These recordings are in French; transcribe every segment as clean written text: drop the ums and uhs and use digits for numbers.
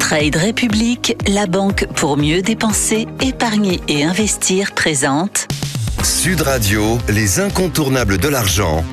Trade République, la banque pour mieux dépenser, épargner et investir présente Sud Radio, les incontournables de l'argent.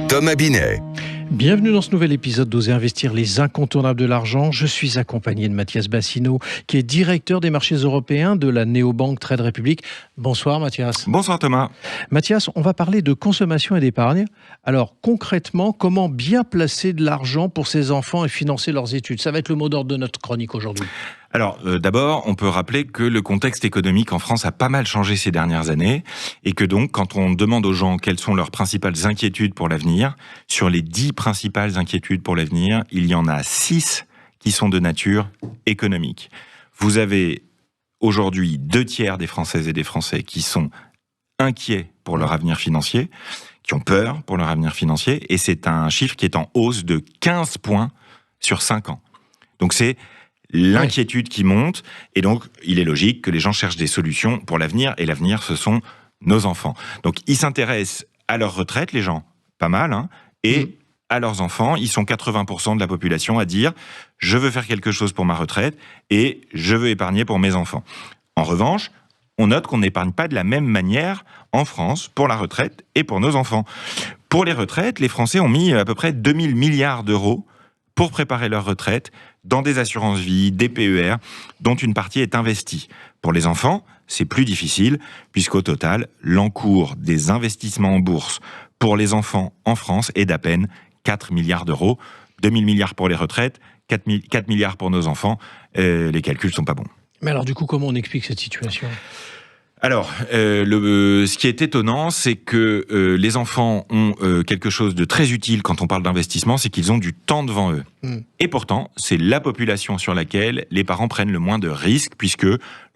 Thomas Binet. Bienvenue dans ce nouvel épisode d'Oser investir, les incontournables de l'argent. Je suis accompagné de Mathias Bassino, qui est directeur des marchés européens de la néobanque Trade République. Bonsoir Mathias. Bonsoir Thomas. Mathias, on va parler de consommation et d'épargne. Alors concrètement, comment bien placer de l'argent pour ses enfants et financer leurs études? Ça va être le mot d'ordre de notre chronique aujourd'hui. Alors d'abord, on peut rappeler que le contexte économique en France a pas mal changé ces dernières années et que donc quand on demande aux gens quelles sont leurs principales inquiétudes pour l'avenir, sur les 10 principales inquiétudes pour l'avenir, il y en a 6 qui sont de nature économique. Vous avez aujourd'hui 2/3 des Françaises et des Français qui sont inquiets pour leur avenir financier, qui ont peur pour leur avenir financier, et c'est un chiffre qui est en hausse de 15 points sur 5 ans. Donc c'est l'inquiétude qui monte, et donc il est logique que les gens cherchent des solutions pour l'avenir, et l'avenir, ce sont nos enfants. Donc ils s'intéressent à leur retraite, les gens, pas mal, et à leurs enfants. Ils sont 80% de la population à dire « je veux faire quelque chose pour ma retraite, et je veux épargner pour mes enfants ». En revanche, on note qu'on n'épargne pas de la même manière en France pour la retraite et pour nos enfants. Pour les retraites, les Français ont mis à peu près 2000 milliards d'euros pour préparer leur retraite dans des assurances-vie, des PER, dont une partie est investie. Pour les enfants, c'est plus difficile, puisqu'au total, l'encours des investissements en bourse pour les enfants en France est d'à peine 4 milliards d'euros. 2000 milliards pour les retraites, 4 milliards pour nos enfants. Les calculs sont pas bons. Mais alors du coup, comment on explique cette situation ? Alors, ce qui est étonnant, c'est que les enfants ont quelque chose de très utile quand on parle d'investissement, c'est qu'ils ont du temps devant eux. Et pourtant, c'est la population sur laquelle les parents prennent le moins de risques, puisque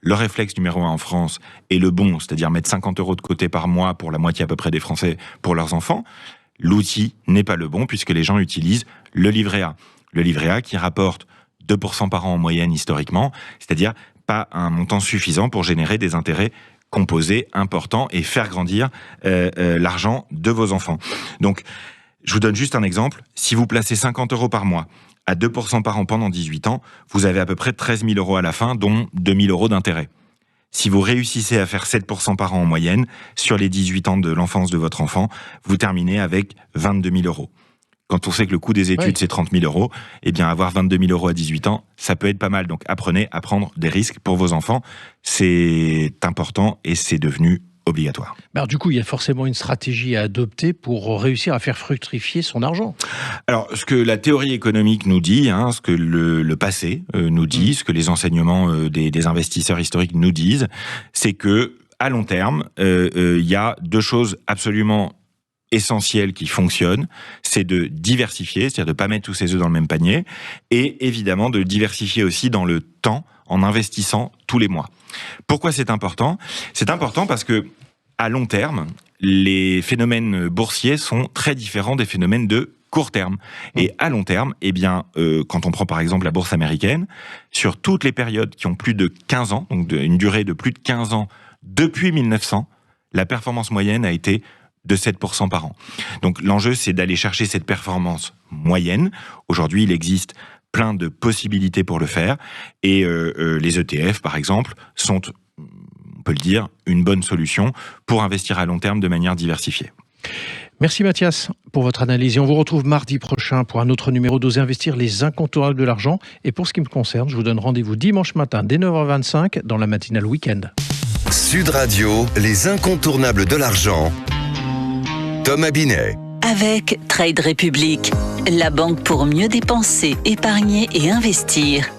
le réflexe numéro 1 en France est le bon, c'est-à-dire mettre 50 € de côté par mois pour la moitié à peu près des Français pour leurs enfants. L'outil n'est pas le bon, puisque les gens utilisent le livret A. Le livret A qui rapporte 2% par an en moyenne historiquement, c'est-à-dire pas un montant suffisant pour générer des intérêts composés importants et faire grandir l'argent de vos enfants. Donc, je vous donne juste un exemple. Si vous placez 50 € par mois à 2% par an pendant 18 ans, vous avez à peu près 13 000 € à la fin, dont 2 000 € d'intérêt. Si vous réussissez à faire 7% par an en moyenne, sur les 18 ans de l'enfance de votre enfant, vous terminez avec 22 000 €. Quand on sait que le coût des études, c'est 30 000 €, eh bien, avoir 22 000 € à 18 ans, ça peut être pas mal. Donc, apprenez à prendre des risques pour vos enfants. C'est important et c'est devenu obligatoire. Alors, du coup, il y a forcément une stratégie à adopter pour réussir à faire fructifier son argent. Alors, ce que la théorie économique nous dit, ce que le passé nous dit, ce que les enseignements des investisseurs historiques nous disent, c'est que à long terme, il y a 2 choses absolument essentiel qui fonctionne, c'est de diversifier, c'est-à-dire de ne pas mettre tous ses œufs dans le même panier, et évidemment de diversifier aussi dans le temps en investissant tous les mois. Pourquoi c'est important ? C'est important parce que à long terme, les phénomènes boursiers sont très différents des phénomènes de court terme. Et à long terme, eh bien, quand on prend par exemple la bourse américaine, sur toutes les périodes qui ont plus de 15 ans, donc une durée de plus de 15 ans depuis 1900, la performance moyenne a été de 7% par an. Donc l'enjeu, c'est d'aller chercher cette performance moyenne. Aujourd'hui, il existe plein de possibilités pour le faire. Et les ETF, par exemple, sont, on peut le dire, une bonne solution pour investir à long terme de manière diversifiée. Merci Mathias pour votre analyse. Et on vous retrouve mardi prochain pour un autre numéro d'Oser investir, les incontournables de l'argent. Et pour ce qui me concerne, je vous donne rendez-vous dimanche matin dès 9h25 dans la matinale week-end. Sud Radio, les incontournables de l'argent. Thomas Binet. avec Trade République, la banque pour mieux dépenser, épargner et investir.